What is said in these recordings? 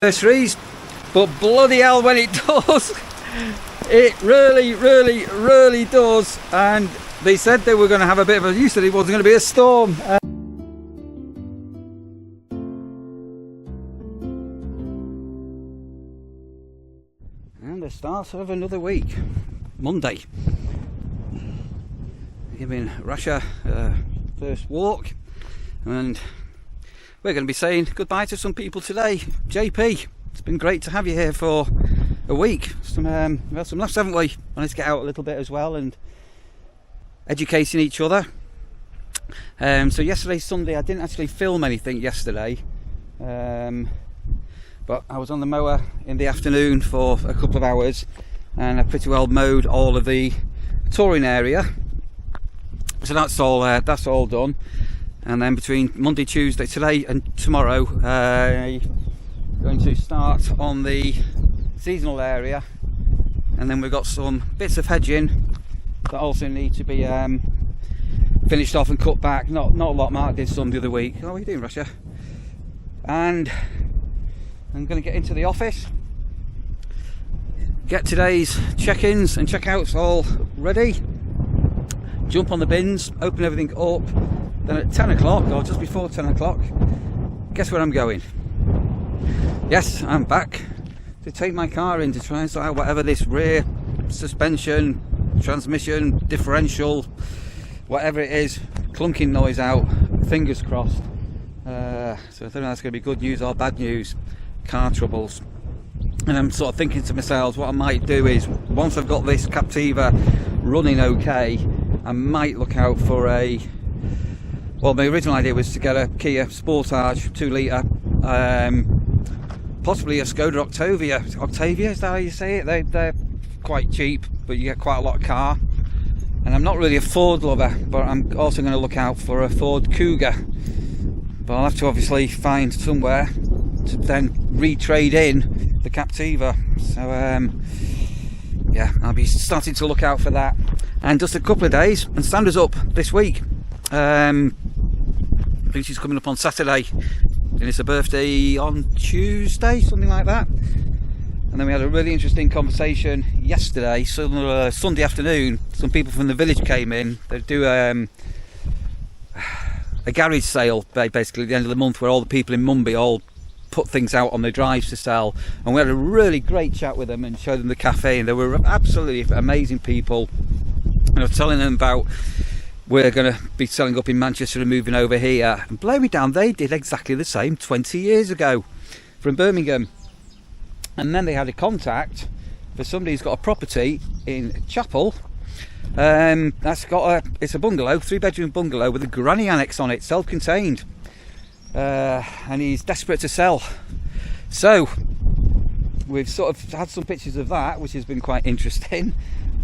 Nurseries, but bloody hell when it does, it really does. And they said they were going to have a bit of a, you said it wasn't going to be a storm. And the start of another week, Monday. Giving Rasha first walk, and we're going to be saying goodbye to some people today. JP, it's been great to have you here for a week. We've had some laughs, haven't we? Wanted to get out a little bit as well and educating each other. So yesterday, Sunday, I didn't actually film anything yesterday, but I was on the mower in the afternoon for a couple of hours, and I pretty well mowed all of the touring area. So that's all done. And then between Monday, Tuesday, today and tomorrow, going to start on the seasonal area, and then we've got some bits of hedging that also need to be finished off and cut back. Not a lot. Mark did some the other week. How are you doing, Russia? And I'm going to get into the office, get today's check-ins and check-outs all ready, jump on the bins, open everything up. Then at 10 o'clock, or just before 10 o'clock, guess where I'm going? Yes, I'm back to take my car in to try and sort out whatever this rear suspension, transmission, differential, whatever it is, clunking noise out. Fingers crossed. So I don't know if that's going to be good news or bad news. Car troubles. And I'm sort of thinking to myself, what I might do is, once I've got this Captiva running okay, I might look out for a... Well, my original idea was to get a Kia Sportage 2 litre, possibly a Skoda Octavia, is that how you say it? They're quite cheap, but you get quite a lot of car. And I'm not really a Ford lover, but I'm also going to look out for a Ford Cougar. But I'll have to obviously find somewhere to then retrade in the Captiva. So yeah, I'll be starting to look out for that. And just a couple of days, and Sandra's up this week. I think she's coming up on Saturday, and it's her birthday on Tuesday, something like that. And then we had a really interesting conversation yesterday, Sunday afternoon. Some people from the village came in. They do a garage sale basically at the end of the month, where all the people in Mumby all put things out on their drives to sell. And we had a really great chat with them and showed them the cafe, and they were absolutely amazing people. And I was telling them about, we're going to be selling up in Manchester and moving over here. And blow me down, they did exactly the same 20 years ago from Birmingham. And then they had a contact for somebody who's got a property in Chapel. It's a bungalow, 3-bedroom bungalow with a granny annex on it, self-contained. And he's desperate to sell. So we've sort of had some pictures of that, which has been quite interesting.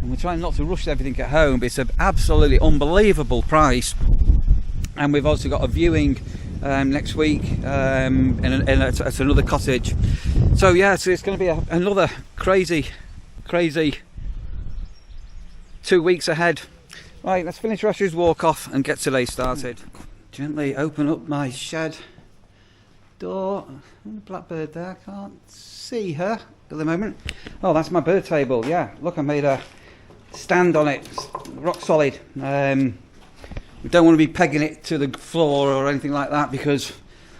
And we're trying not to rush everything at home, but it's an absolutely unbelievable price. And we've also got a viewing next week at another cottage. So yeah, so it's going to be another crazy 2 weeks ahead. Right, let's finish Rasha's walk off and get today started. Gently open up my shed door. Blackbird there, I can't see her at the moment. Oh, that's my bird table. Yeah, look, I made a stand on it, rock solid. We don't want to be pegging it to the floor or anything like that, because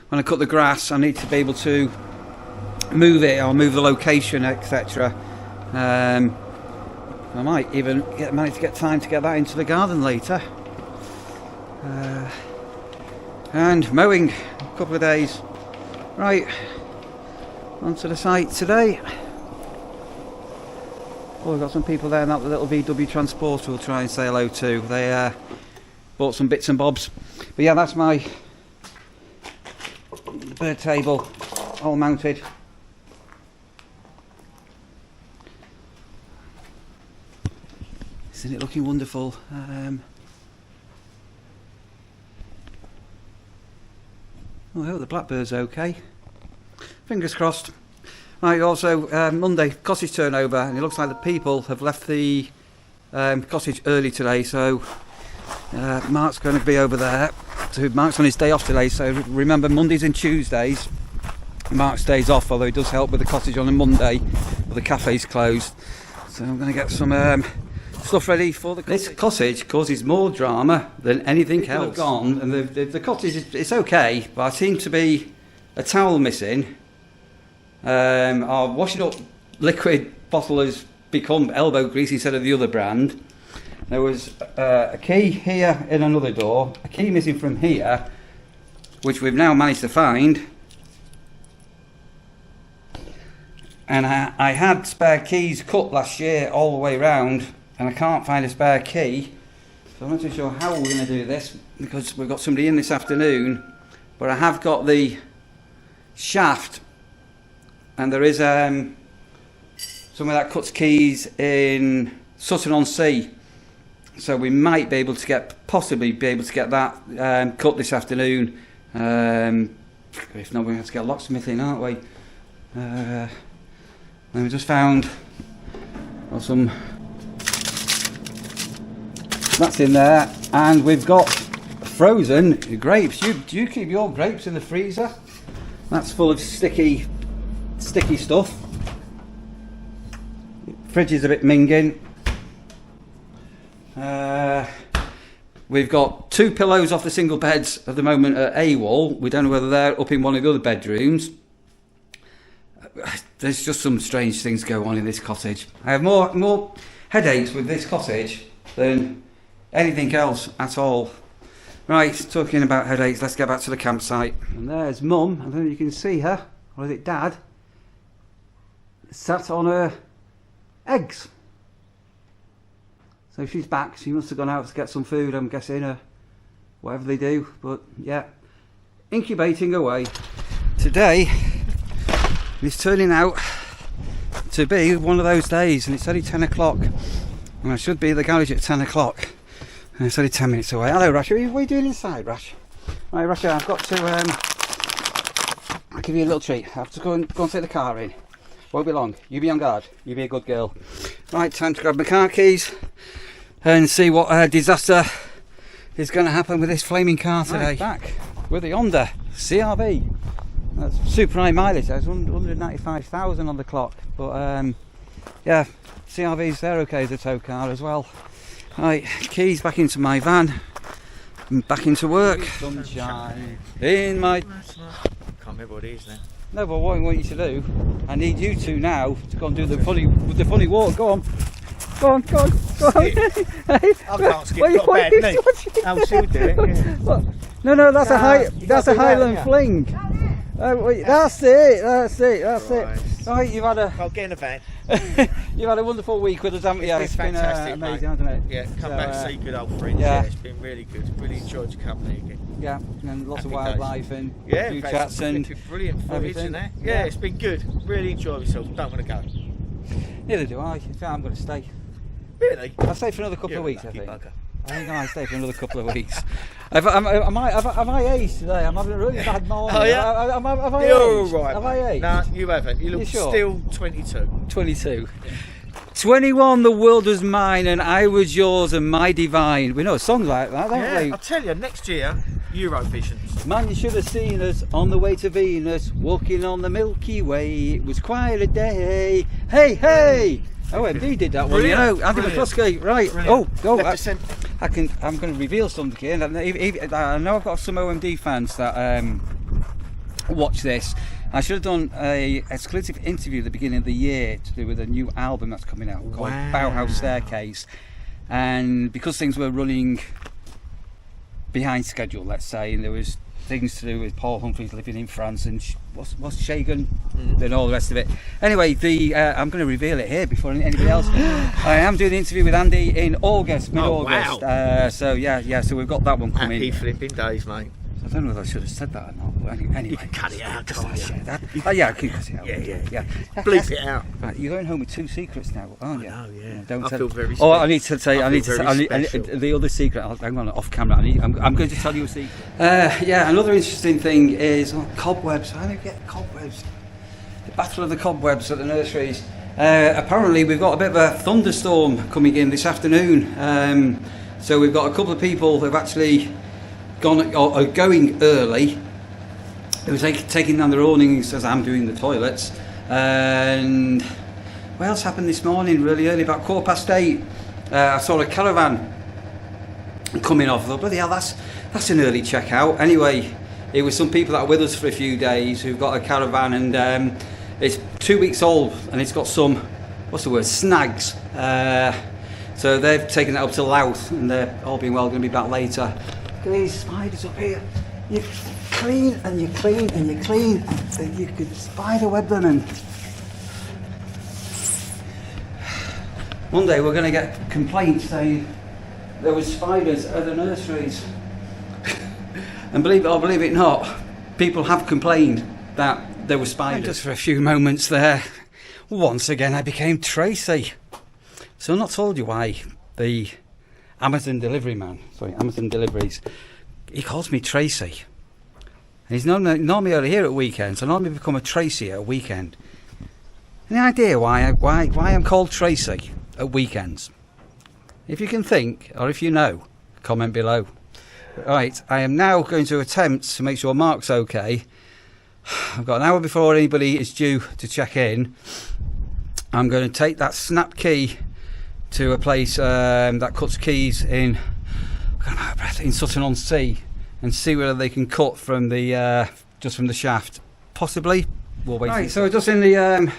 when I cut the grass I need to be able to move it or move the location, etc. I might even manage to get time to get that into the garden later. And mowing a couple of days. Right, onto the site today. Oh, we've got some people there in that little VW Transporter we'll try and say hello to. They bought some bits and bobs. But yeah, that's my bird table all mounted. Isn't it looking wonderful? I hope the blackbird's okay. Fingers crossed. Right, also Monday cottage turnover, and it looks like the people have left the cottage early today, so Mark's going to be over there. So Mark's on his day off today, so remember Mondays and Tuesdays Mark stays off, although he does help with the cottage on a Monday, but the cafe's closed. So I'm going to get some stuff ready for the cottage. This cottage causes more drama than anything else. People have gone, and the cottage it's okay, but there seems to be a towel missing. Our washing up liquid bottle has become elbow grease instead of the other brand. There was a key here in another door, a key missing from here, which we've now managed to find. And I had spare keys cut last year all the way round, and I can't find a spare key. So I'm not too sure how we're going to do this, because we've got somebody in this afternoon. But I have got the shaft, and there is somewhere that cuts keys in Sutton-on-Sea. So we might be able to possibly be able to get that cut this afternoon. If not, we're going to have to get a locksmith in, aren't we? And we just found some. That's in there, and we've got frozen grapes. Do you keep your grapes in the freezer? That's full of sticky stuff. Fridge is a bit minging. We've got 2 pillows off the single beds at the moment at a wall. We don't know whether they're up in one of the other bedrooms. There's just some strange things go on in this cottage. I have more headaches with this cottage than anything else at all. Right, talking about headaches, let's get back to the campsite. And there's Mum, I don't know if you can see her, or is it Dad, sat on her eggs. So she's back. She must have gone out to get some food, I'm guessing, or whatever they do. But yeah, incubating away. Today is turning out to be one of those days, and it's only 10 o'clock. And I should be at the garage at 10 o'clock. And it's only 10 minutes away. Hello, Rash. What are you doing inside, Rash? Right, Rash, I've got to... I'll give you a little treat. I have to go and take the car in. Won't be long. You be on guard. You be a good girl. Right, time to grab my car keys and see what disaster is going to happen with this flaming car today. Right, back with the Honda CR-V. That's super high mileage. There's 195,000 on the clock. But yeah, CR-Vs, they're okay as a tow car as well. Right, keys back into my van and back into work. Sunshine in my... I can't remember what it is now. No, but what I want you to do, I need you two now to go and do the funny walk. Go on. Go on. Hey, I can't skip. Got a bad knee. I'll see we do it. Yeah. No, that's a Highland fling. That's it. Right, you've had a... I'll get in the van. You've had a wonderful week with us, haven't you? It's been fantastic, amazing, mate. Hasn't it? Yeah, come back and see good old friends. Yeah, it's been really good. Really enjoyed your company again. Yeah, and lots of wildlife and few chats and brilliant footage and that. Yeah, it's been good. Really enjoyed myself. Don't want to go. Neither do I. I'm going to stay. Really? I'll stay for another couple of weeks, I think. Bugger. I think I might stay for another couple of weeks. Have I aged today? I'm having a really bad morning. Oh yeah? Have I You're aged? all right. Have I aged? No, you haven't. You look sure? still 22. 22. 21, the world was mine and I was yours and my divine. We know songs like that, don't we? I'll tell you, next year, Eurovisions. Man, you should have seen us on the way to Venus, walking on the Milky Way. It was quite a day. Hey! OMD did that one, you know. Andy McCluskey, right? Brilliant. Oh, I'm going to reveal something here. I know I've got some OMD fans that watch this. I should have done a exclusive interview at the beginning of the year to do with a new album that's coming out called Bauhaus Staircase, and because things were running behind schedule, let's say, and there was things to do with Paul Humphreys living in France and what's Shagan and all the rest of it. Anyway, I'm going to reveal it here before anybody else. I am doing an interview with Andy in August, mid-August. Oh, wow. So yeah, so we've got that one coming. Happy flipping days, mate. I don't know whether I should have said that or not, but anyway. You can cut it out, can't you? Share that. Yeah, I can cut it out. Yeah. Bleep it out. Right, you're going home with 2 secrets now, aren't you? Oh, yeah. Don't I tell... feel very special. Oh, I need to tell you, the other secret, hang on, off camera, I'm going to tell you a secret. Yeah, another interesting thing is cobwebs. How do you get cobwebs? The battle of the cobwebs at the nurseries. Apparently we've got a bit of a thunderstorm coming in this afternoon. So we've got a couple of people who have actually gone or are going early They were taking down their awnings as I'm doing the toilets. And what else happened this morning? Really early, about 8:15. I saw a caravan coming off. I thought, bloody hell, that's an early checkout. Anyway, it was some people that are with us for a few days who've got a caravan, and it's 2 weeks old, and it's got some, what's the word, snags. So they've taken it up to Louth, and they're all being well going to be back later. Look at these spiders up here. You clean and you clean and you clean, and you could spider web them. And one day we're going to get complaints saying there were spiders at the nurseries. And believe it or believe it not, people have complained that there were spiders. And just for a few moments there, once again I became Tracy. So I've not told you why the Amazon deliveries, he calls me Tracy. And he's normally over here at weekends, so I normally become a Tracy at a weekend. Any idea why I'm called Tracy at weekends? If you can think, or if you know, comment below. Right, I am now going to attempt to make sure Mark's okay. I've got an hour before anybody is due to check in. I'm going to take that snap key to a place that cuts keys in Sutton-on-Sea, and see whether they can cut from the just from the shaft. Possibly. We'll wait. Right, so just in the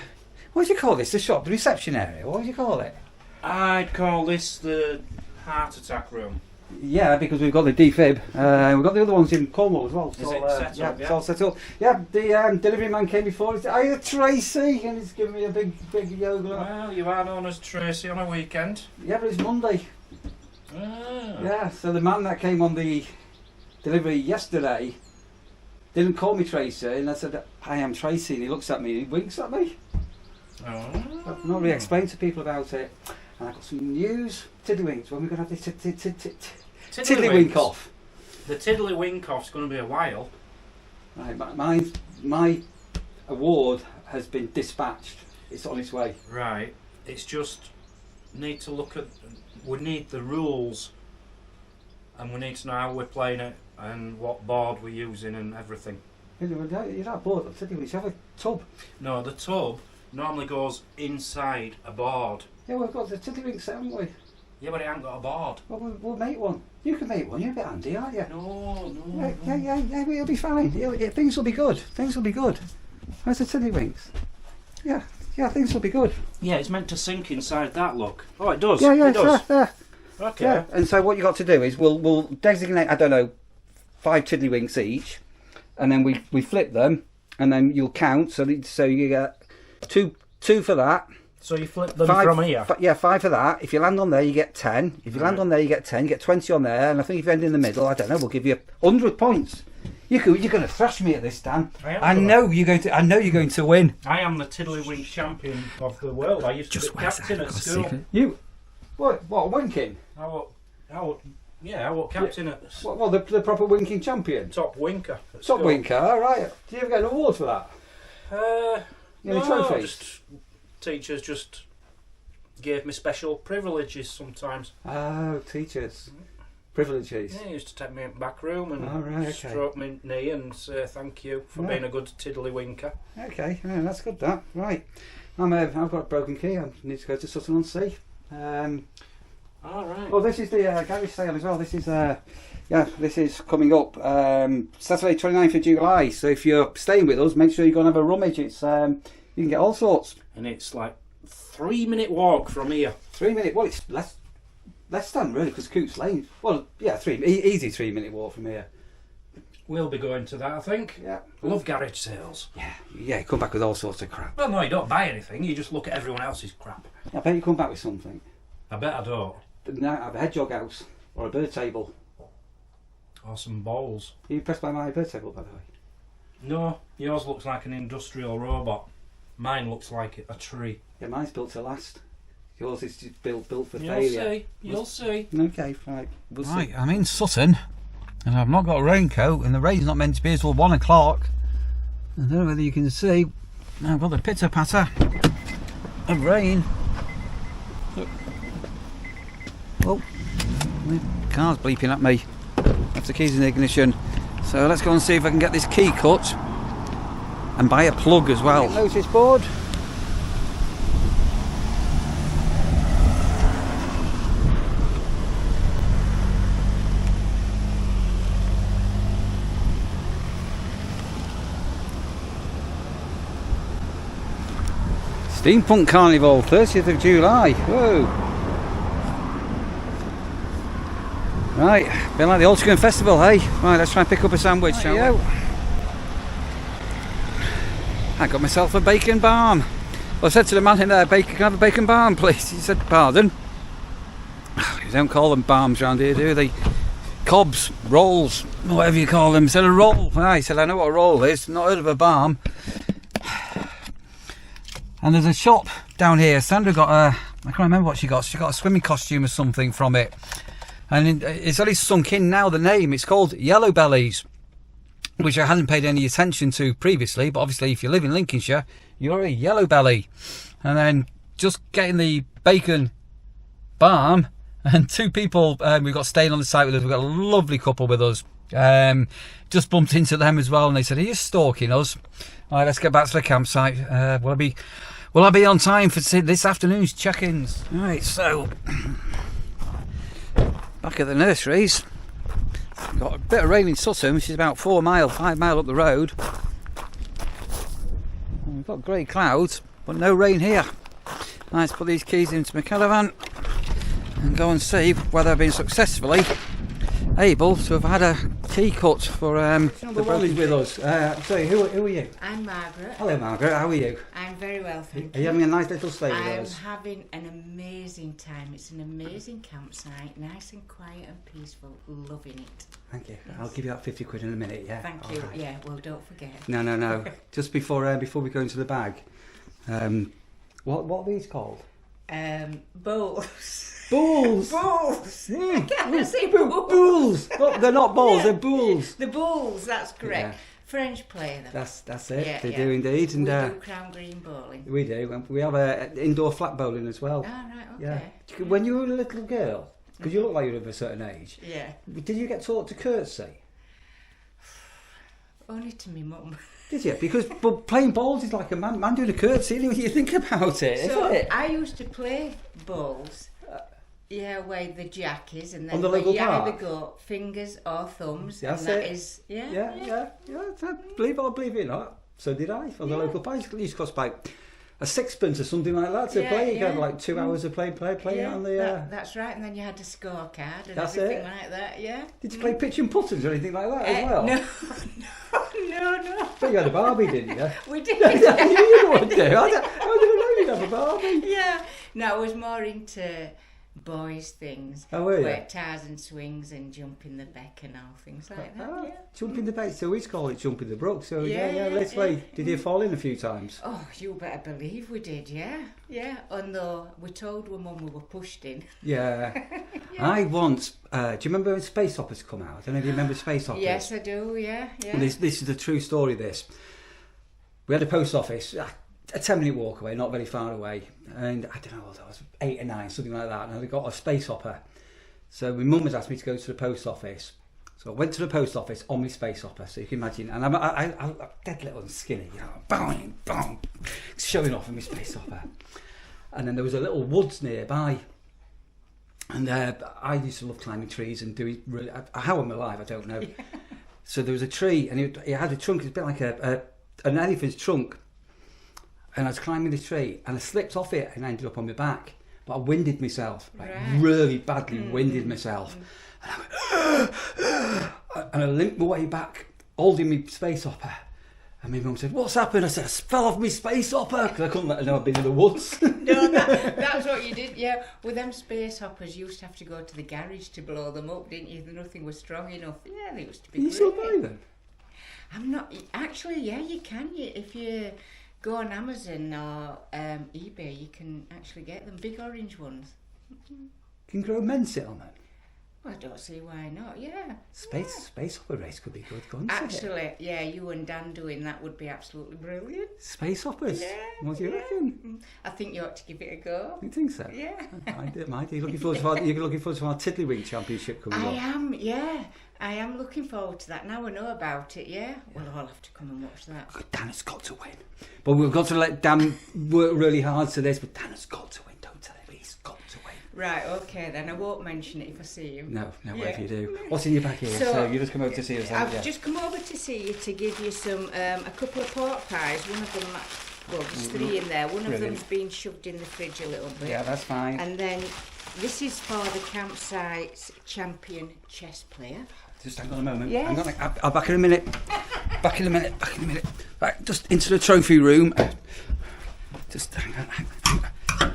what do you call this? The shop, the reception area. What do you call it? I'd call this the heart attack room. Yeah, because we've got the defib. We've got the other ones in Cornwall as well. Is it set up? It's all set up. Yeah, the delivery man came before. He said, "Are you Tracy?" And he's giving me a big yoga. Well, you are known as Tracy on a weekend. Yeah, but it's Monday. Ah. Yeah, so the man that came on the delivery yesterday didn't call me Tracy, and I said, "I am Tracy," and he looks at me and he winks at me. Oh. I've not really explained to people about it. And I've got some news. Tiddlywinks, when we're going to have the Tiddlywink off. The Tiddlywink off's going to be a while. Right, my award has been dispatched. It's on its way. Right. It's just need to look at. We need the rules, and we need to know how we're playing it and what board we're using and everything. You're not bored of Tiddlywinks. You have a tub. No, the tub normally goes inside a board. Yeah, we've got the Tiddlywinks, haven't we? Yeah, but it ain't got a board. Well, we'll make one. You can make one. You're a bit handy, aren't you? No. Yeah, it'll be fine. Things will be good. Things will be good. Where's the Tiddlywinks? Yeah, things will be good. Yeah, it's meant to sink inside that, look. Oh, it does. Yeah, it does. Yeah. Okay. Yeah, and so what you got to do is we'll designate, I don't know, 5 Tiddlywinks each, and then we flip them, and then you'll count. So you get two for that. So you flip them from here? 5 for that. If you land on there, you get 10. If you land on there, you get 10. You get 20 on there. And I think if you end in the middle, I don't know, we'll give you 100 points. You're going to thrash me at this, Dan. I know you're going to win. I am the Tiddlywink champion of the world. I used to be captain at school. You? What, winking? I was captain at... Well, the proper winking champion? Top winker. Top winker, all right. Do you ever get an award for that? Any trophies? Just teachers just gave me special privileges sometimes. Oh, teachers. Privileges. Yeah, he used to take me in the back room and stroke my knee and say thank you for being a good tiddlywinker. Okay, yeah, that's good that. Right. I've got a broken key. I need to go to Sutton-on-Sea. Alright. Oh, this is the garage sale as well. This is coming up Saturday 29th of July. So if you're staying with us, make sure you go and have a rummage. It's you can get all sorts. And it's like 3-minute walk from here. 3 minute. Well, it's less than really because Coots Lane. Well, yeah, easy 3 minute walk from here. We'll be going to that, I think. Yeah. Love garage sales. Yeah. You come back with all sorts of crap. Well, no, you don't buy anything. You just look at everyone else's crap. I bet you come back with something. I bet I don't. No, I have a hedgehog house or a bird table. Or some bowls. Are you impressed by my bird table, by the way? No, yours looks like an industrial robot. Mine looks like a tree. Yeah, mine's built to last. Yours is just built for failure. You'll see. Okay, right. We'll see. I'm in Sutton, and I've not got a raincoat, and the rain's not meant to be until 1 o'clock. I don't know whether you can see. I've got the pitter patter of rain. Oh, the car's bleeping at me. That's the keys in the ignition. So let's go and see if I can get this key cut and buy a plug as well. Notice board. Steampunk Carnival, 30th of July. Whoa! Right, been like the Old Scone Festival, hey? Right, let's try and pick up a sandwich, shall we? I got myself a bacon barm. Well, I said to the man in there, "Bacon, can I have a bacon barm, please?" He said, "Pardon?" You don't call them barms round here, do they? Cobs, rolls, whatever you call them. He said, "A roll." He said, "I know what a roll is, not heard of a barm." And there's a shop down here. Sandra got a, I can't remember what she got. She got a swimming costume or something from it. And it's only sunk in now, the name. It's called Yellow Bellies, which I hadn't paid any attention to previously. But obviously, if you live in Lincolnshire, you're a yellow belly. And then just getting the bacon barm, and two people we've got staying on the site with us. We've got a lovely couple with us. Just bumped into them as well, and they said, "Are you stalking us?" All right, let's get back to the campsite. Will I be on time for this afternoon's check-ins? Right, so back at the nurseries. Got a bit of rain in Sutton, which is about 5 mile up the road. We've got grey clouds, but no rain here. Right, let's put these keys into my caravan and go and see whether I've been successfully able to have had a key cut for the Bradley's with us. Sorry, who are you? I'm Margaret. Hello Margaret, how are you? I'm very well, thank Are you. you having a nice little stay with I'm us? having an amazing time. It's an amazing campsite, nice and quiet and peaceful. Loving it. Thank you. I'll give you that 50 quid in a minute, yeah? Thank All you. right. Yeah, well, don't forget. No. Just before we go into the bag, what are these called? Bowls. Bulls! Bulls! Mm. Can I say bulls? Bulls! No, they're not balls, they're bulls. The bulls, that's correct. Yeah. French play them. That's it. Yeah, they yeah. do indeed. And We do Crown Green bowling. we do. And we have a indoor flat bowling as well. Ah, right, okay. Yeah. When you were a little girl, because you look like you're of a certain age, Yeah. did you get taught to curtsy? Only to me mum. Did you? Because playing bowls is like a man doing a curtsy when you think about it, So isn't it? I used to play bowls. Yeah, where the jack is, and then On the local you park? either go fingers or thumbs. That's and that it. is, yeah. Yeah. Believe it or believe it not. So did I. On the local park, it used to cost about a sixpence or something like that to Yeah, play. You yeah. had like 2 hours of playing Yeah, on the. that's right, and then you had a scorecard and That's everything it. like that, yeah. Did you play pitch and puttons or anything like that as well? No. But you had a Barbie, didn't you? We did. You would do. I didn't know you'd have a Barbie. Yeah. No, I was more into boys' things. Oh, were you? Where Tarzan swings and jumping the beck and all things like that, yeah. Jumping the bait, so we call it jumping the brook. So Yeah, literally. yeah. Did you fall in a few times? Oh, you better believe we did, yeah. Although we told our mum we were pushed in. Yeah. I once. Do you remember when Space Hoppers come out? I don't know if you remember Space Hoppers. Yes, I do, yeah. And this is a true story. This. We had a post office. A 10-minute walk away, not very far away, and I don't know, I was 8 or 9, something like that, and I got a space hopper. So my mum had asked me to go to the post office, so I went to the post office on my space hopper. So you can imagine, and I'm dead little and skinny, you know, bang, showing off in my space hopper. And then there was a little woods nearby, and I used to love climbing trees and doing really. How I'm alive, I don't know. So there was a tree, and it had a trunk. It's a bit like an elephant's trunk. And I was climbing the tree and I slipped off it and I ended up on my back. But I winded myself, really badly winded myself. And I went, and I limped my way back, holding my space hopper. And my mum said, "What's happened?" I said, "I fell off my space hopper," because I couldn't let her know I'd been in the woods. No, that's what you did, yeah. With them space hoppers, you used to have to go to the garage to blow them up, didn't you? Nothing was strong enough. Yeah, they used to be Can you great. still buy them? I'm not... Actually, yeah, you can. If you go on Amazon or eBay, you can actually get them. Big orange ones. Can grown men sit on them? Well, I don't see why not. Yeah. Space opera race could be good, couldn't it? Actually, yeah, you and Dan doing that would be absolutely brilliant. Space operas? Yeah. What do you reckon? I think you ought to give it a go. You think so? Yeah. I do. You're looking forward to our Tiddlywinks championship coming up. I am, yeah. I am looking forward to that. Now I know about it, yeah. Well, I'll have to come and watch that. Dan has got to win. But we've got to let Dan work really hard to this, but Dan has got to win. Don't tell him, he's got to win. Right, okay then. I won't mention it if I see him. No, whatever you do. What's in your bag here? So you just come over to see us, haven't you? I've just come over to see you to give you some a couple of pork pies. One of them, well, there's 3 in there. One of them's been shoved in the fridge a little bit. Yeah, that's fine. And then this is for the campsite's champion chess player. Just hang on a moment. Yes. Hang on, I'll back in a minute. Back in a minute. Right, just into the trophy room. Just hang on.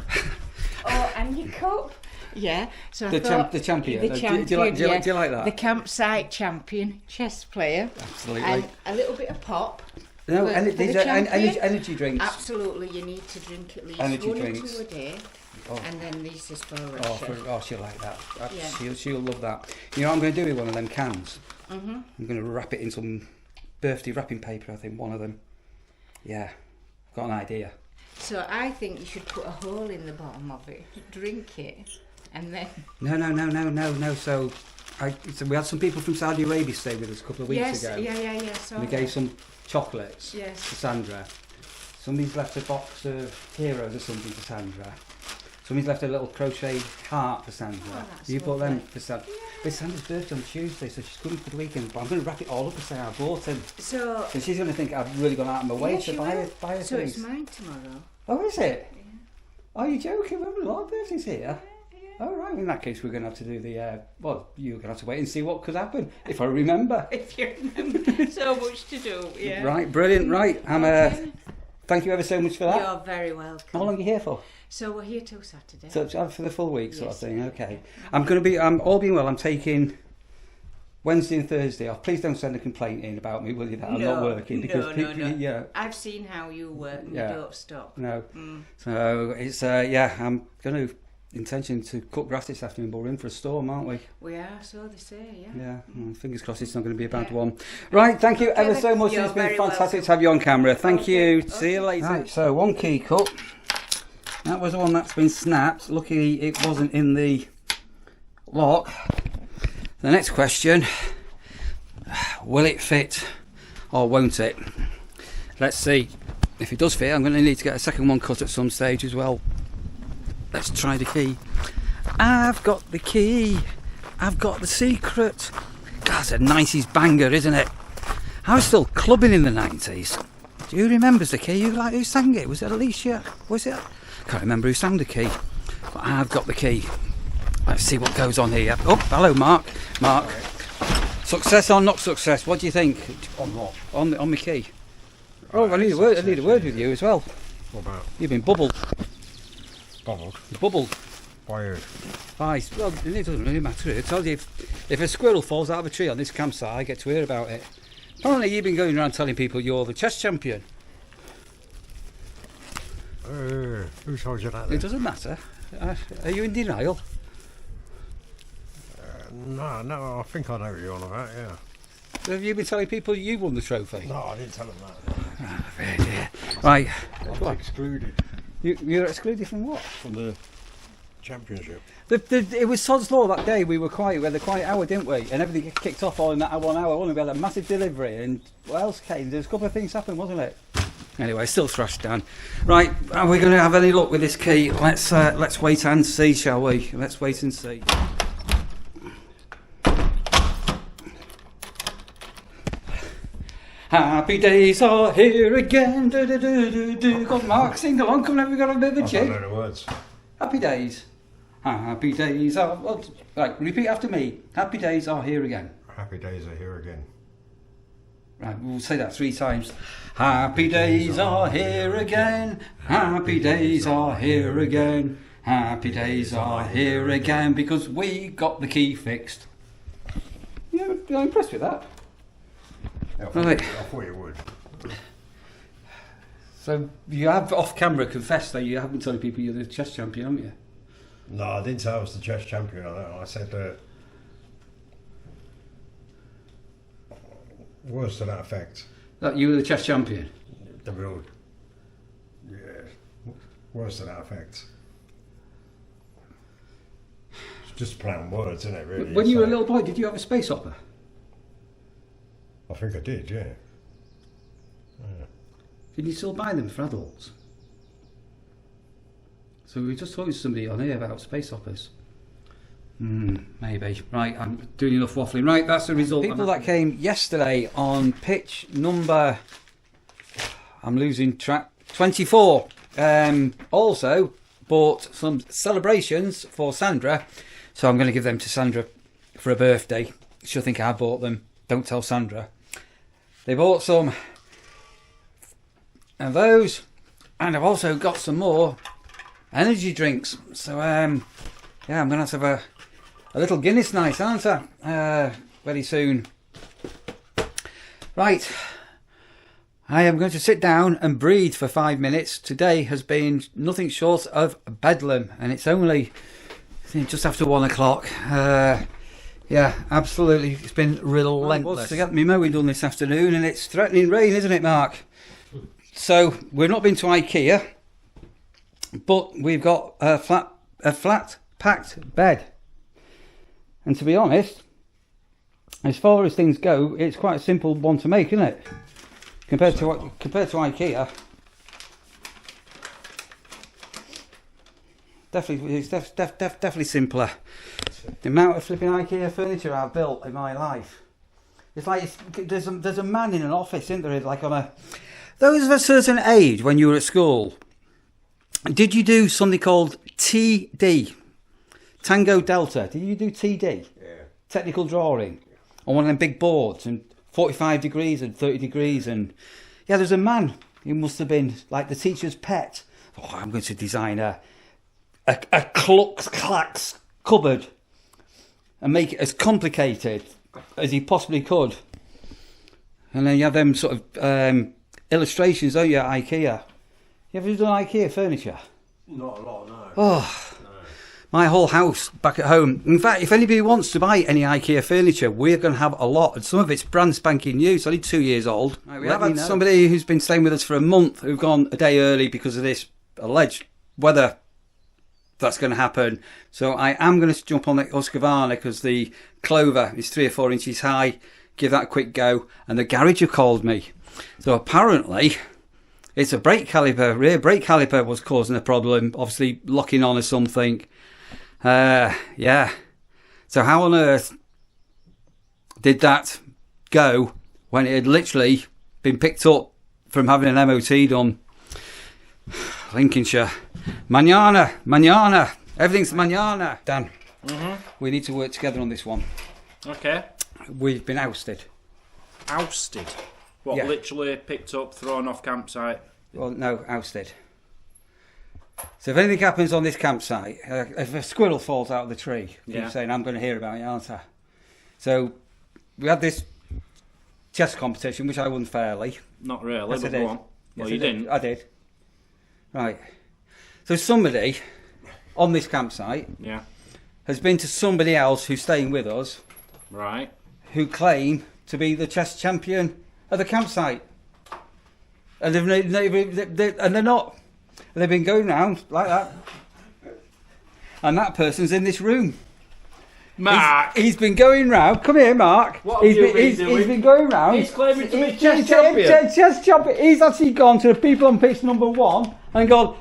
Oh, and your cup. Yeah. So The champion. Do you like that? The campsite champion chess player. Absolutely. And a little bit of pop. No, for these the are champion. energy drinks. Absolutely, you need to drink at least Energy 1 or drinks. 2 a day. Oh. And then this is for Russia. She'll like that. Yeah. She'll love that. You know what I'm going to do with one of them cans? Mm-hmm. I'm going to wrap it in some birthday wrapping paper, I think, one of them. Yeah, got an idea. So I think you should put a hole in the bottom of it, drink it, and then... No. So we had some people from Saudi Arabia stay with us a couple of weeks ago. Yeah. And we gave some chocolates Yes. to Sandra. Somebody's left a box of heroes or something for Sandra. Somebody's left a little crochet heart for Sandra. Oh, that's You bought them lovely. for Sandra. It's Sandra's birthday on Tuesday, so she's coming for the weekend. But I'm going to wrap it all up and say I bought him. So... And she's going to think I've really gone out of my way Yes, to you buy will. her So things. it's mine tomorrow. Oh, is it? Yeah. Oh, you're joking? We have a lot of birthdays here. Oh, right. In that case, we're going to have to do the... well, you're going to have to wait and see what could happen, if I remember. If you remember. So much to do, yeah. Right, brilliant. Right, Okay. thank you ever so much for that. You're very welcome. How long are you here for? So we're here till Saturday. So for the full week sort of Yes. thing, okay. I'm all being well, I'm taking Wednesday and Thursday off. Please don't send a complaint in about me, will you, that I'm not working? Because no. yeah, I've seen how you work and Yeah. you don't stop. no. Mm. So it's, I'm going to intention to cut grass this afternoon, but we're in for a storm, aren't we? We are, so they say, yeah. Yeah, fingers crossed it's not going to be a bad Yeah. one. Right, thank you Okay, ever so much. you're It's been very fantastic welcome. to have you on camera. Thank Okay, you. See you okay. later. Right, so 1 key cut. That was the one that's been snapped. Luckily it wasn't in the lock. The next question, will it fit or won't it? Let's see. If it does fit, I'm going to need to get a second one cut at some stage as well. Let's try the key. I've got the key. I've got the secret. God, that's a 90s banger, isn't it? I was still clubbing in the 90s. Do you remember the key? Who sang it? Was it Alicia? Was it? Can't remember who sang the key. But I've got the key. Let's see what goes on here. Oh, hello, Mark. Mark. Success or not success? What do you think? On what? On the key. Oh, I need a word with you as well. What about? You've been bubbled. Bubbled? Bubbled. By who? Well, it doesn't really matter. It tells you if a squirrel falls out of a tree on this campsite, I get to hear about it. Apparently, you've been going around telling people you're the chess champion. Who told you that then? It doesn't matter. Are you in denial? No, I think I know what you're on about, yeah. Have you been telling people you won the trophy? No, I didn't tell them that. Really? Right. I was excluded You're excluded from what? from the championship. It was sod's law that day. We had the quiet hour, didn't we? And everything kicked off all in that 1 hour. We had a massive delivery, and what else came? There's a couple of things happened, wasn't it? Anyway, still thrashed down. Right, are we going to have any luck with this key? Let's wait and see, shall we? Let's wait and see. Happy days are here again. Do do do do do. Got Mark, sing along. Come on, we got a bit of a I jig. don't know the words. Happy days. Happy days are... Well, right, repeat after me. Happy days are here again. Happy days are here again. Right, we'll say that 3 times. Happy days are here again. Happy days are here again. Happy days are here again because we got the key fixed. Yeah, I'm impressed with that. Yeah, Right. I thought you would. So you have off camera confessed that you haven't told people you're the chess champion, haven't you? No, I didn't say I was the chess champion. I said that Words to that effect. That you were the chess champion? The road. Yeah. Words to that effect. It's just playing words, isn't it, really? When It's you were a like- little boy, did you have a space opera? I think I did, yeah. Did you still buy them for adults? So we were just talking to somebody on here about space operas. Maybe. Right, I'm doing enough waffling. Right, that's the result. People that came yesterday on pitch number... I'm losing track. 24. Also bought some celebrations for Sandra. So I'm going to give them to Sandra for a birthday. She'll think I bought them. Don't tell Sandra. They bought some of those. And I've also got some more energy drinks. So, yeah, I'm going to have a little Guinness night, aren't I? Very soon. Right. I am going to sit down and breathe for 5 minutes. Today has been nothing short of bedlam. And it's only just after 1 o'clock. Yeah, absolutely. It's been relentless. To get me mowing done this afternoon. And it's threatening rain, isn't it, Mark? So, we've not been to IKEA. But we've got a flat packed bed. And to be honest, as far as things go, it's quite a simple one to make, isn't it? Compared to IKEA. Definitely, it's definitely simpler. The amount of flipping IKEA furniture I've built in my life. It's like there's a man in an office, isn't there? Like on a those of a certain age when you were at school. Did you do something called TD? Tango Delta. Did you do TD? Yeah. Technical drawing. On one of them big boards and 45 degrees and 30 degrees and... Yeah, there's a man who must have been like the teacher's pet. Oh, I'm going to design a Klux cupboard and make it as complicated as he possibly could. And then you have them sort of illustrations, don't you, at IKEA? You ever done IKEA furniture? Not a lot, no. Oh, my whole house back at home. In fact, if anybody wants to buy any IKEA furniture, we're going to have a lot. And some of it's brand spanking new. It's only 2 years old. Right, we have had somebody who's been staying with us for a month who've gone a day early because of this alleged weather that's going to happen. So I am going to jump on the Husqvarna because the clover is 3 or 4 inches high. Give that a quick go. And the garage have called me. So apparently... it's a brake caliper, rear brake caliper was causing a problem, obviously locking on or something. Yeah. So how on earth did that go when it had literally been picked up from having an MOT done? Lincolnshire. Mañana. Everything's mañana. Dan, we need to work together on this one. Okay. We've been ousted. Ousted? What, Yeah. literally picked up, thrown off campsite? Well, no, ousted. So if anything happens on this campsite, if a squirrel falls out of the tree, Yeah. keep saying, I'm going to hear about it, aren't I? So we had this chess competition, which I won fairly. Not really, Yes, I but did. go on. Yes, Well, I you did. didn't. I did. Right. So somebody on this campsite Yeah. has been to somebody else who's staying with us Right. who claim to be the chess champion at the campsite. And they're not. And they've been going round like that. And that person's in this room. Mark! He's been going round. Come here, Mark. What have you been doing? He's been going round. He's claiming to be chess champion. Chess champion. He's actually gone to the people on pitch number 1 and gone,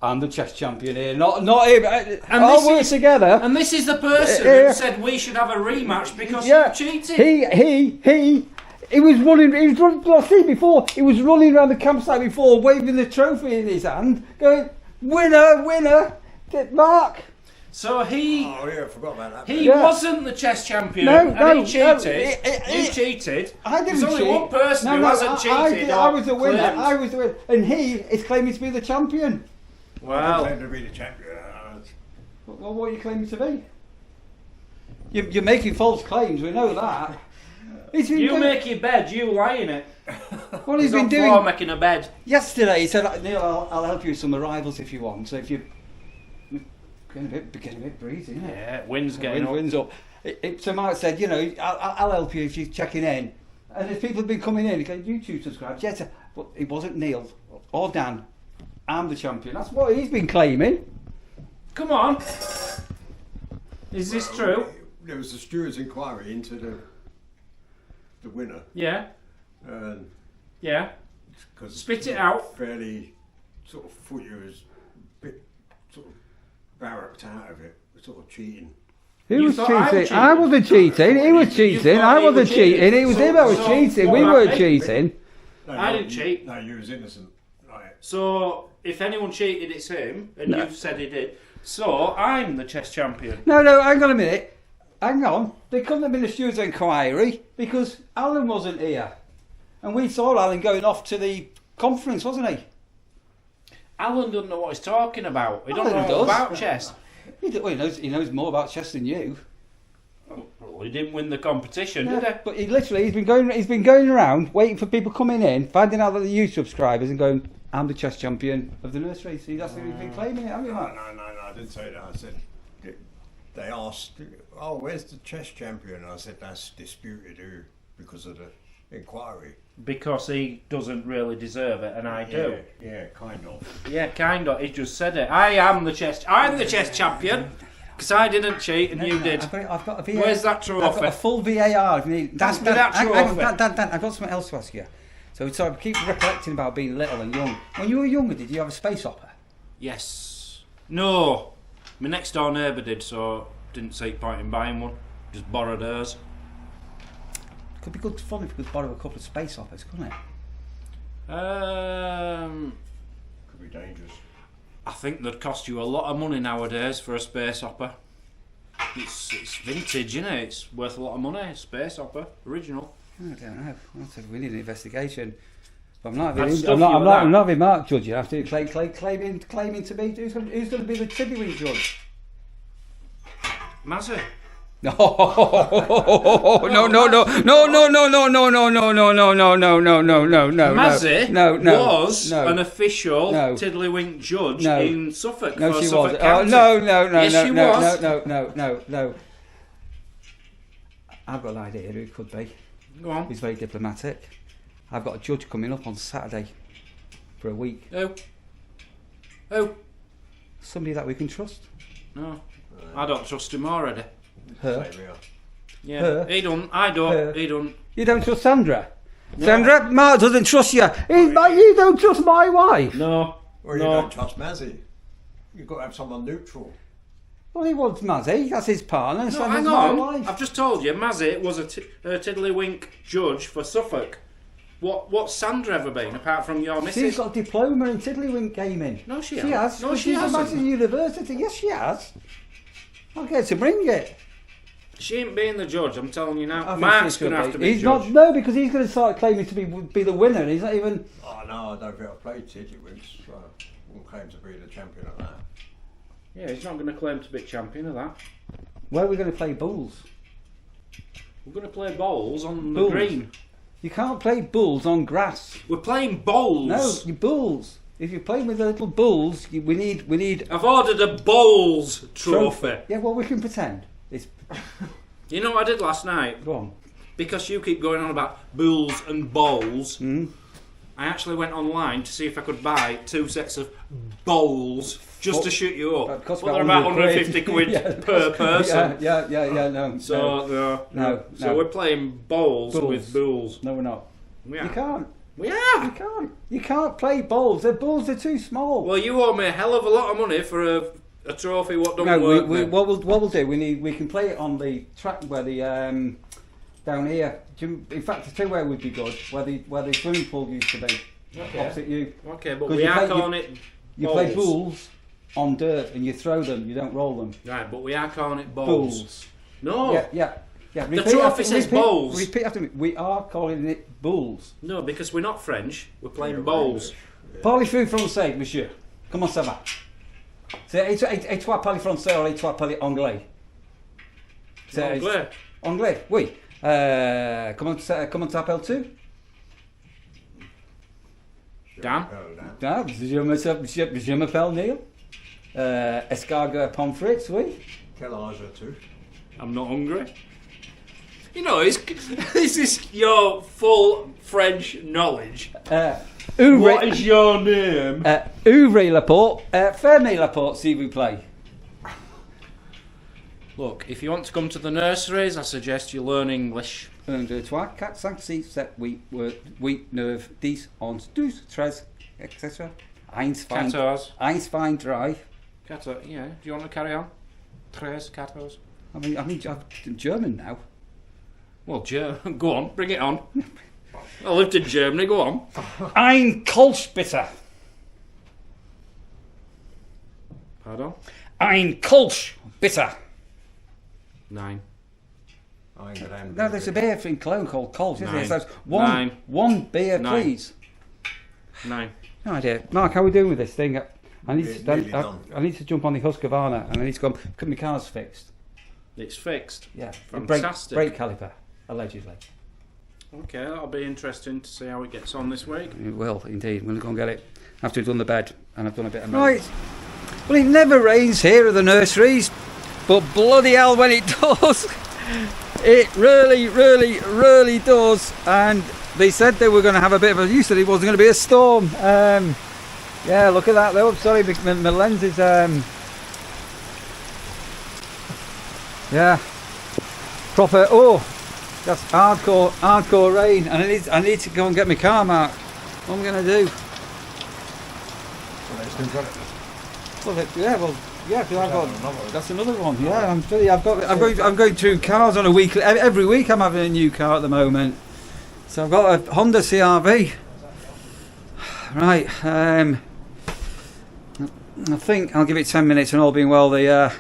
I'm the chess champion here. Not him. And I'll this work is- together. And this is the person Yeah. who said we should have a rematch because Yeah. you cheated. He was running. I see before. He was running around the campsite before, waving the trophy in his hand, going, "Winner, Mark." So he Oh, yeah, I forgot about that. he Yeah. wasn't the chess champion, No, and he cheated. no, You cheated. I didn't There's only cheat. one person who hasn't cheated. I was the or winner. claimed. I was the winner, and he is claiming to be the champion. I Well, claim to be the champion. Well, what are you claiming to be? You're making false claims. We know that. He's been you doing- make your bed, you lie in it. What he's He's been on doing floor making a bed. yesterday. He said, "Neil, I'll help you with some arrivals if you want." So if you getting a bit breezy, isn't it? Yeah, wind's getting up. Wind's up. So Mark said, "You know, I'll help you if you're checking in." And if people have been coming in, going, YouTube subscribed, yes, but it wasn't Neil or Dan. I'm the champion. That's what he's been claiming. Come on. Is this true? There was a steward's inquiry into the winner. Yeah. And Yeah. because Spit it out. fairly sort of thought you was a bit sort of barracked out of it, sort of cheating. Who was thought I was cheating? cheating? I wasn't cheating. He was You cheating. thought I he wasn't was cheating. cheating. It was him that was So cheating. what We weren't happened? cheating. No, I no, didn't cheat. No, you was innocent. Right. So if anyone cheated, it's him, and you've said he did. So I'm the chess champion. No, hang on a minute. Hang on. There couldn't have been a steward's inquiry because Alan wasn't here. And we saw Alan going off to the conference, wasn't he? Alan doesn't know what he's talking about. He don't Alan know does. about chess. He knows more about chess than you. Well, he didn't win the competition, did he? But he's been going around waiting for people coming in, finding out that they're you subscribers and going, I'm the chess champion of the nursery. See, that's what he's been claiming it, haven't you, No, Mark? I didn't say that. I said they asked, "Oh, where's the chess champion?" And I said that's disputed because of the inquiry. Because he doesn't really deserve it, and I do. Yeah, kind of. Yeah, kind of. He just said it. I'm the chess champion. Because I didn't cheat and you did. I've got a VAR. Where's that trophy? I've got a full VAR if you need. Pass me that trophy. Dan, I've got something else to ask you. So I keep recollecting about being little and young. When you were younger, did you have a space opera? Yes. No. My next door neighbour did, so didn't see point in buying one. Just borrowed hers. Could be good fun if we could borrow a couple of space operas, couldn't it? Could be dangerous. I think they'd cost you a lot of money nowadays for a space opera. It's vintage, isn't it? It's worth a lot of money. Space opera, original. I don't know. We need an investigation. But I'm not I'd having. stuff I'm you with that. not having Mark judge. You have to claiming to be. Who's going to be the Tiddlywinks judge? Mazzy. No, no. Mazzy was no. an official No. Tiddlywink judge No. in Suffolk. No, for she Suffolk wasn't. County. No. Yes, she was. No. I've got an idea who it could be. Go on. He's very diplomatic. I've got a judge coming up on Saturday for a week. Who? Somebody that we can trust. No. I don't trust him already. Her. Same here. Yeah. Her. He don't. I don't. Her. He don't. You don't trust Sandra? Sandra, Mark doesn't trust you. You don't trust my wife. No. Or you No. don't trust Mazzy. You've got to have someone neutral. Well, he wants Mazzy. That's his partner. No, Sandra's hang my on. wife. I've just told you, Mazzy was a Tiddlywink judge for Suffolk. What's Sandra ever been, apart from your missus? She's got a diploma in Tiddlywink gaming. No, she She hasn't. has. No, But she she's hasn't. a massive university. Yes, she has. I'll get her to bring it. She ain't being the judge, I'm telling you I now. think Mark's she should going to have to be He's judge. not. No, because he's going to start claiming to be the winner. And he's not even. Oh no, I don't think I played Tiddlywinks, so I wouldn't claim to be the champion of that. Yeah, he's not going to claim to be champion of that. Where are we going to play bulls? We're going to play bowls on the Bulls. green. You can't play bulls on grass. We're playing bowls. No, you bulls. If you're playing with the little bulls, we need I've ordered a bowls trophy. Yeah, well, we can pretend. It's You know what I did last night? go on. Because you keep going on about bulls and bowls, Mm. I actually went online to see if I could buy 2 sets of bowls just to shoot you up. That costs Well, they're about 100 150 quid Yeah, per person. Yeah. No. So No. So we're playing bowls Bulls. with bulls. No, we're not. We You are. can't. We You are. can't. You can't play bulls. The bulls are too small. Well, you owe me a hell of a lot of money for a trophy. What don't No, work? we, then. what we'll do, we can play it on the track where the down here. In fact, the two-way would be good. Where the swimming pool used to be, opposite you. Okay, but 'Cause we you are play- calling it You bowls. play bulls on dirt and you throw them. You don't roll them. Right, but we are calling it bowls. Bulls. No, Yeah. The Repeat trophy after- says repeat- bowls. Repeat after me. We are calling it bulls. no, because we're not French. We're playing You're bowls. English. Parlez-vous français, monsieur? Comment ça va? Et toi parles français ou et toi parles anglais? Anglais. Anglais, oui. Comment t'appelles-tu? Dan. Oh, no. Je m'appelle Neil. Escargot pommes frites, oui. Quel âge as-tu? I'm not hungry. You know, is this your full French knowledge? What is your name? Ouvrez la porte. Fermez la porte, s'il vous plaît. Look, if you want to come to the nurseries, I suggest you learn English. 1, 2, 3, 4, 5, 6, 7, 8, 9, 10, 11, 12, 13, etc. Eins, fein, 14. eins, fein, drei. 14, yeah. Do you want to carry on? 13, 14. I mean, I'm German now. Well, go on, bring it on. I lived in Germany, go on. Ein Kolschbitter. Pardon? Ein Kolschbitter. 9. No, there's a beer in Cologne called Kolsch, isn't there? So 9. one beer, 9. please. 9. No idea. Mark, how are we doing with this thing? I need Nearly to done. I need to jump on the Husqvarna and I need to go. My car's fixed. It's fixed. Yeah, Fantastic. Brake caliper, allegedly. Okay, that'll be interesting to see how it gets on this week. It will indeed. I'm going to go and get it. After I've done the bed and I've done a bit of mowing. Right. Well, it never rains here at the nurseries, but bloody hell when it does, it really, really, really does. And they said they were going to have a bit of a. You said it wasn't going to be a storm. Yeah, look at that though. Sorry, my lens is. Yeah, proper. Oh, that's hardcore rain, and I need to go and get my car, Mark. What am I going to do? Well, yeah, because I've got. That's another one. Yeah, I'm going through cars on a weekly. Every week I'm having a new car at the moment. So I've got a Honda CR-V. Right. I think I'll give it 10 minutes, and all being well, the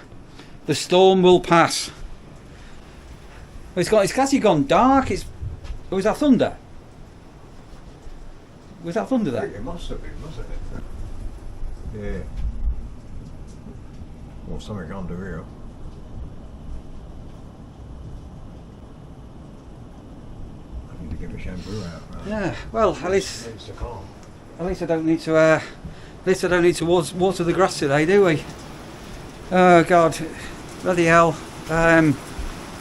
storm will pass. It's actually gone dark. Was that thunder? Was that thunder there? It must have been, mustn't it? Yeah. Or something under here. I need to get my shampoo out. Yeah. Well, at least It's the car. I don't need to. At least I don't need to water the grass today, do we? Oh God, bloody hell.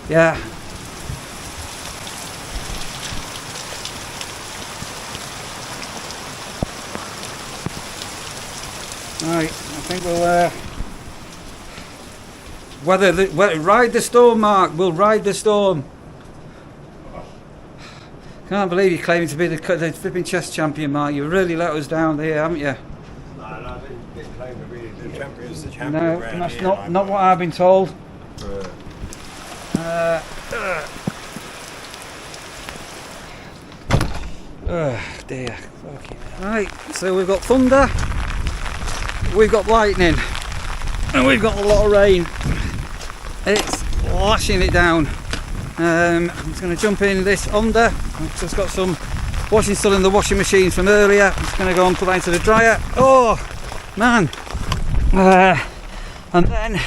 Yeah. Right, I think we'll ride the storm, Mark. We'll ride the storm. Can't believe you're claiming to be the flipping chess champion, Mark. You really let us down there, haven't you? No, I didn't claim to be the champion. The champion No, around that's here, not what I've been told. Oh dear. Okay. Right, so we've got thunder, we've got lightning, and we've got a lot of rain. It's lashing it down. I'm just going to jump in this Honda. I've just got some washing still in the washing machine from earlier. I'm just going to go and put that into the dryer. Oh man. And then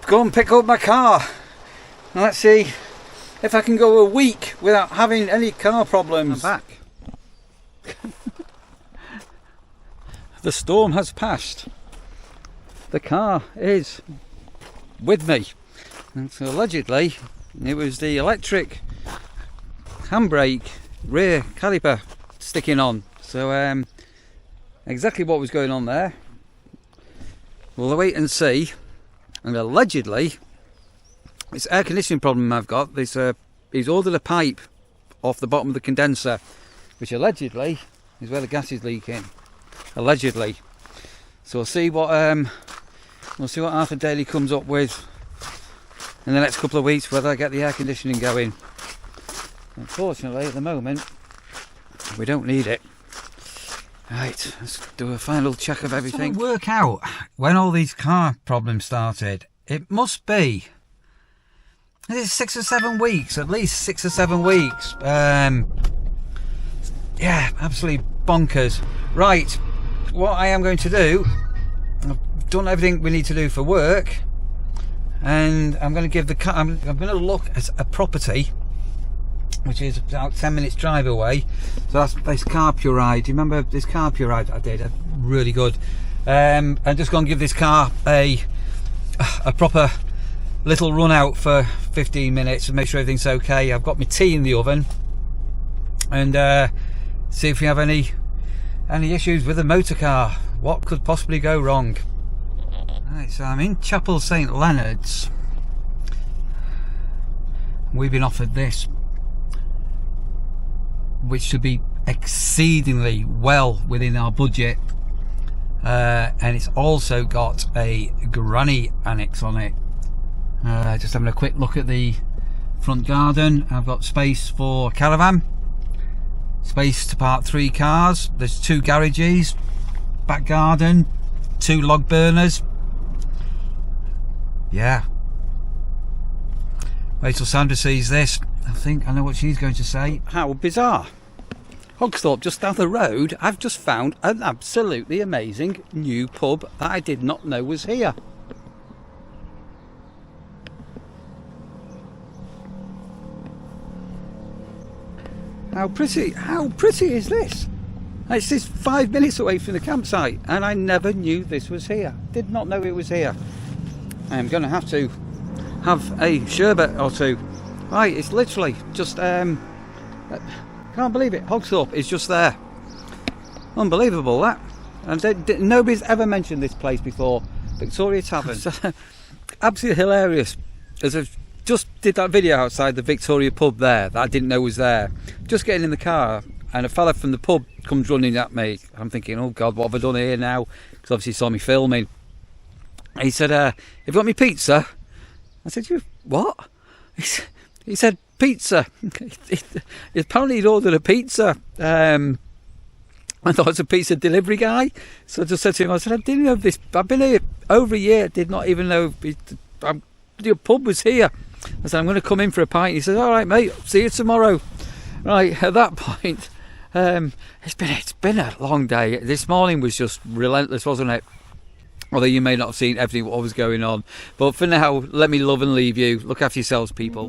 go and pick up my car. Now let's see if I can go a week without having any car problems. I'm back. The storm has passed. The car is with me. And so allegedly it was the electric handbrake rear caliper sticking on. So exactly what was going on there, we'll wait and see. And allegedly this air conditioning problem I've got, he's ordered a pipe off the bottom of the condenser, which allegedly is where the gas is leaking. Allegedly. So we'll see what Arthur Daly comes up with in the next couple of weeks, whether I get the air conditioning going. Unfortunately at the moment we don't need it. Right, let's do a final check of everything. Work out when all these car problems started. It must be 6 or 7 weeks, at least 6 or 7 weeks. Yeah, absolutely bonkers. Right, what I am going to do, I've done everything we need to do for work, and I'm going to give the car. I'm going to look at a property which is about 10 minutes drive away. So that's this carpure ride. Do you remember this carpure ride I did? Really good. And just go and give this car a proper little run out for 15 minutes and make sure everything's okay. I've got my tea in the oven, and see if we have any issues with the motor car. What could possibly go wrong? Right, so I'm in Chapel St Leonard's. We've been offered this, which should be exceedingly well within our budget, and it's also got a granny annex on it. Just having a quick look at the front garden. I've got space for caravan, space to park 3 cars, there's 2 garages, back garden, 2 log burners. Yeah, wait till Sandra sees this. I think I know what she's going to say. How bizarre. Hogsthorpe, just down the road, I've just found an absolutely amazing new pub that I did not know was here. How pretty is this? It's just 5 minutes away from the campsite, and I never knew this was here. Did not know it was here. I am going to have a sherbet or 2. Right, it's literally just, can't believe it, Hogsthorpe is just there. Unbelievable, that. And nobody's ever mentioned this place before, Victoria Tavern. Absolutely hilarious. As I just did that video outside the Victoria pub there, that I didn't know was there. Just getting in the car, and a fella from the pub comes running at me. I'm thinking, oh God, what have I done here now? Because obviously he saw me filming. He said, have you got me pizza? I said, you what? He said, pizza. Apparently he'd ordered a pizza. I thought it was a pizza delivery guy. So I just said to him, I said, I didn't know this. I've been here over a year, did not even know your pub was here. I said, I'm going to come in for a pint. He said, all right, mate, see you tomorrow. Right, at that point, it's been a long day. This morning was just relentless, wasn't it? Although you may not have seen everything what was going on. But for now, let me love and leave you. Look after yourselves, people.